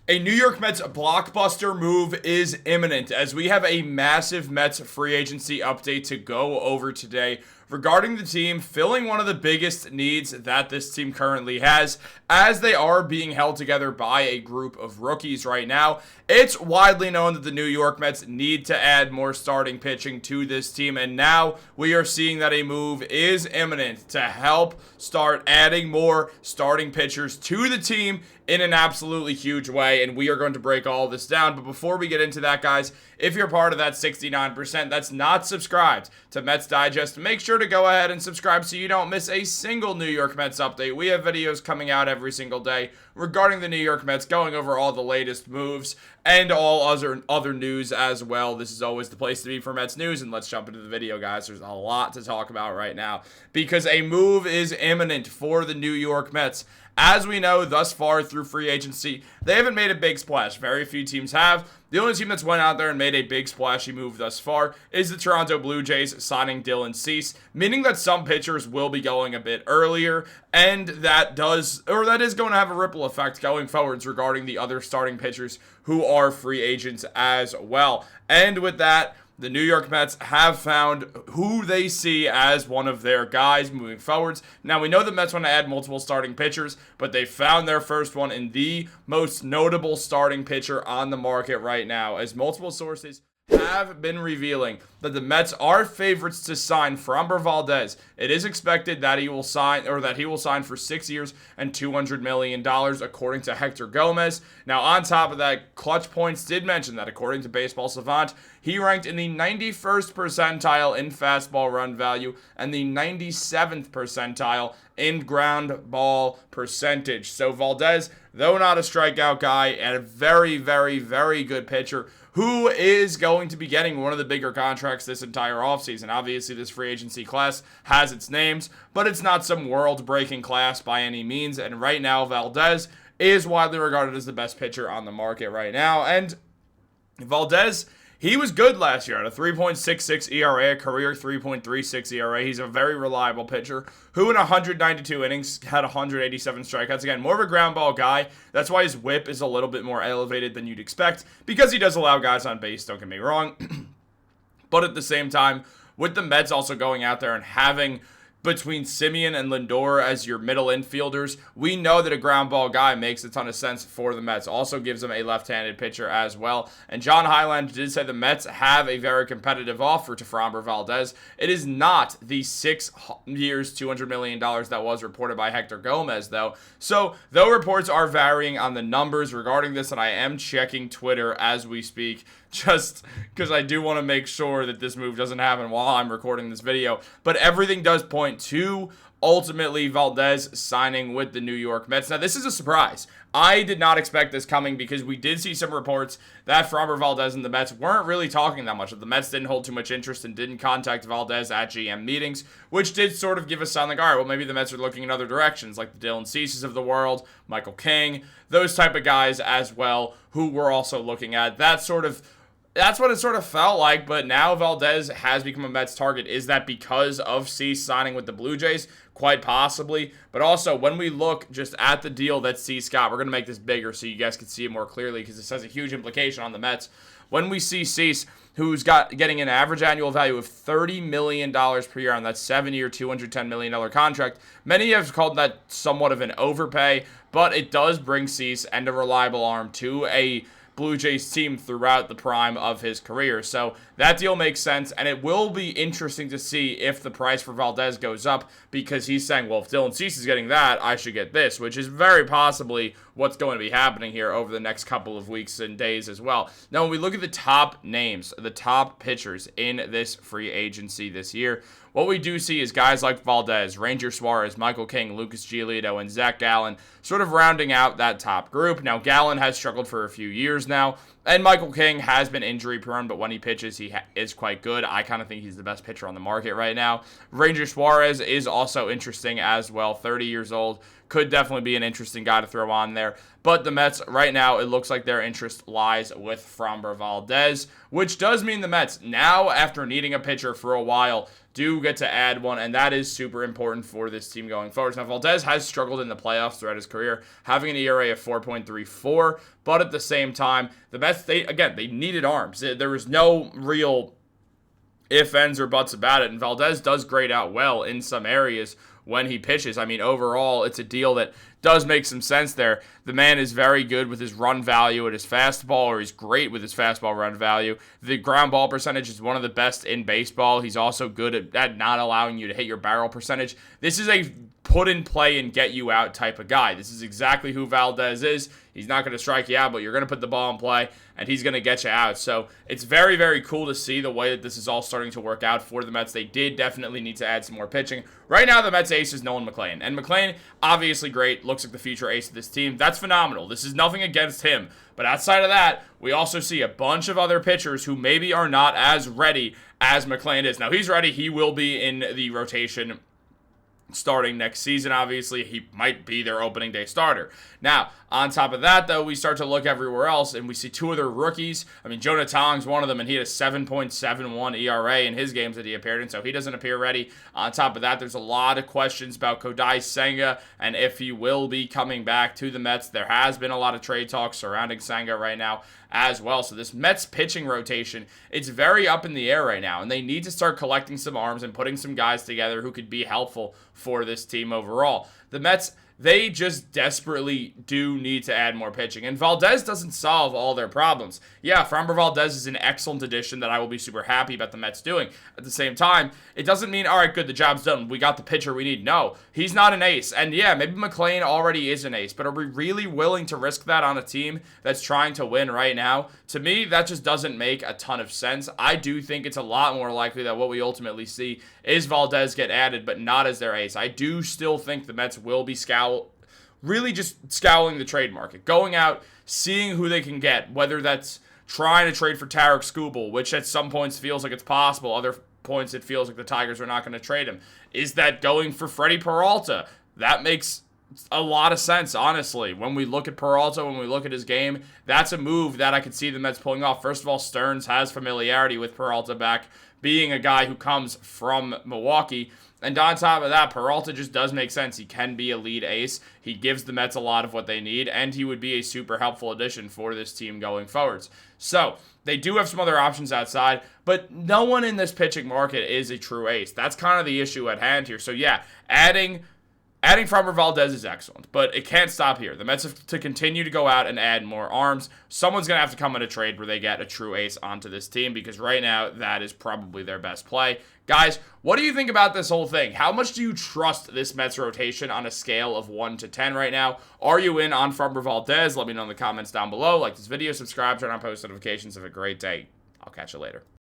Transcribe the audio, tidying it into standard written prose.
A New York Mets blockbuster move is imminent as we have a massive Mets free agency update to go over today regarding the team filling one of the biggest needs that this team currently has, as they are being held together by a group of rookies right now. It's widely known that the New York Mets need to add more starting pitching to this team, and now we are seeing that a move is imminent to help start adding more starting pitchers to the team in an absolutely huge way, and we are going to break all this down. But before we get into that, guys, if you're part of that 69% that's not subscribed to Mets Digest, make sure to go ahead and subscribe so you don't miss a single New York Mets update. We have videos coming out every single day regarding the New York Mets, going over all the latest moves and all other news as well. This is always the place to be for Mets news, and let's jump into the video, guys. There's a lot to talk about right now because a move is imminent for the New York Mets. As we know, thus far through free agency, they haven't made a big splash. Very few teams have. The only team that's went out there and made a big splashy move thus far is the Toronto Blue Jays signing Dylan Cease, meaning that some pitchers will be going a bit earlier, and that is going to have a ripple effect going forwards regarding the other starting pitchers who are free agents as well. And with that, the New York Mets have found who they see as one of their guys moving forwards. Now, we know the Mets want to add multiple starting pitchers, but they found their first one in the most notable starting pitcher on the market right now, as multiple sources have been revealing that the Mets are favorites to sign Framber Valdez. It is expected that he will sign for 6 years and $200 million, according to Hector Gomez. Now, on top of that, Clutch Points did mention that, according to Baseball Savant, he ranked in the 91st percentile in fastball run value and the 97th percentile in ground ball percentage. So Valdez, though not a strikeout guy, and a very, very, very good pitcher, who is going to be getting one of the bigger contracts this entire offseason. Obviously, this free agency class has its names, but it's not some world-breaking class by any means. And right now, Valdez is widely regarded as the best pitcher on the market right now. And Valdez, he was good last year at a 3.66 ERA, a career 3.36 ERA. He's a very reliable pitcher who in 192 innings had 187 strikeouts. Again, more of a ground ball guy. That's why his whip is a little bit more elevated than you'd expect, because he does allow guys on base, don't get me wrong. But at the same time, with the Mets also going out there and having between Semien and Lindor as your middle infielders, we know that a ground ball guy makes a ton of sense for the Mets. Also gives them a left-handed pitcher as well. And John Hyland did say the Mets have a very competitive offer to Framber Valdez. It is not the 6 years, $200 million that was reported by Hector Gomez, though. So, though reports are varying on the numbers regarding this, and I am checking Twitter as we speak, just because I do want to make sure that this move doesn't happen while I'm recording this video. But everything does point to ultimately Valdez signing with the New York Mets. Now, this is a surprise. I did not expect this coming because we did see some reports that Framber Valdez and the Mets weren't really talking that much. The Mets didn't hold too much interest and didn't contact Valdez at GM meetings, which did sort of give us a sign like, all right, well, maybe the Mets are looking in other directions, like the Dylan Ceases of the world, Michael King, those type of guys as well, who we're also looking at. That's what it sort of felt like, but now Valdez has become a Mets target. Is that because of Cease signing with the Blue Jays? Quite possibly. But also, when we look just at the deal that Cease got, we're going to make this bigger so you guys can see it more clearly because this has a huge implication on the Mets. When we see Cease, who's getting an average annual value of $30 million per year on that 7-year, $210 million contract, many have called that somewhat of an overpay, but it does bring Cease and a reliable arm to a Blue Jays team throughout the prime of his career. So that deal makes sense, and it will be interesting to see if the price for Valdez goes up, because he's saying, well, if Dylan Cease is getting that, I should get this, which is very possibly what's going to be happening here over the next couple of weeks and days as well. Now, when we look at the top names, the top pitchers in this free agency this year, what we do see is guys like Valdez, Ranger Suarez, Michael King, Lucas Giolito, and Zach Gallen sort of rounding out that top group. Now, Gallen has struggled for a few years now, and Michael King has been injury-prone, but when he pitches, he is quite good. I kind of think he's the best pitcher on the market right now. Ranger Suarez is also interesting as well, 30 years old. Could definitely be an interesting guy to throw on there. But the Mets, right now, it looks like their interest lies with Framber Valdez, which does mean the Mets, now after needing a pitcher for a while, do get to add one, and that is super important for this team going forward. Now, Valdez has struggled in the playoffs throughout his career, having an ERA of 4.34, but at the same time, the Mets, they needed arms. There was no real ifs, ands, or buts about it, and Valdez does grade out well in some areas when he pitches. I mean, overall, it's a deal that does make some sense there. The man is very good with his run value at his fastball, or he's great with his fastball run value. The ground ball percentage is one of the best in baseball. He's also good at not allowing you to hit your barrel percentage. This is a put in play and get you out type of guy. This is exactly who Valdez is. He's not going to strike you out, but you're going to put the ball in play, and he's going to get you out. So it's very, very cool to see the way that this is all starting to work out for the Mets. They did definitely need to add some more pitching. Right now, the Mets ace is Nolan McLean. And McLean, obviously great, looks like the future ace of this team. That's phenomenal. This is nothing against him. But outside of that, we also see a bunch of other pitchers who maybe are not as ready as McLean is. Now, he's ready. He will be in the rotation starting next season. Obviously, he might be their opening day starter. Now, on top of that, though, we start to look everywhere else, and we see two other rookies. I mean, Jonah Tong's one of them, and he had a 7.71 ERA in his games that he appeared in, so he doesn't appear ready. On top of that, there's a lot of questions about Kodai Senga and if he will be coming back to the Mets. There has been a lot of trade talk surrounding Senga right now as well. So this Mets pitching rotation, it's very up in the air right now, and they need to start collecting some arms and putting some guys together who could be helpful for this team overall. The Mets, they just desperately do need to add more pitching, and Valdez doesn't solve all their problems. Yeah, Framber Valdez is an excellent addition that I will be super happy about the Mets doing. At the same time, it doesn't mean, all right, good, the job's done, we got the pitcher we need. No, he's not an ace, and yeah, maybe McLean already is an ace, but are we really willing to risk that on a team that's trying to win right now? To me, that just doesn't make a ton of sense. I do think it's a lot more likely that what we ultimately see is Valdez get added, but not as their ace. I do still think the Mets will be really just scouring the trade market, going out, seeing who they can get, whether that's trying to trade for Tarek Skubal, which at some points feels like it's possible, other points it feels like the Tigers are not going to trade him. Is that going for Freddie Peralta? That makes a lot of sense, honestly. When we look at Peralta, when we look at his game, that's a move that I could see the Mets pulling off. First of all, Stearns has familiarity with Peralta back, being a guy who comes from Milwaukee. And on top of that, Peralta just does make sense. He can be a lead ace. He gives the Mets a lot of what they need, and he would be a super helpful addition for this team going forwards. So, they do have some other options outside, but no one in this pitching market is a true ace. That's kind of the issue at hand here. So, yeah, adding Framber Valdez is excellent, but it can't stop here. The Mets have to continue to go out and add more arms. Someone's going to have to come in a trade where they get a true ace onto this team, because right now, that is probably their best play. Guys, what do you think about this whole thing? How much do you trust this Mets rotation on a scale of 1 to 10 right now? Are you in on Framber Valdez? Let me know in the comments down below. Like this video, subscribe, turn on post notifications. Have a great day. I'll catch you later.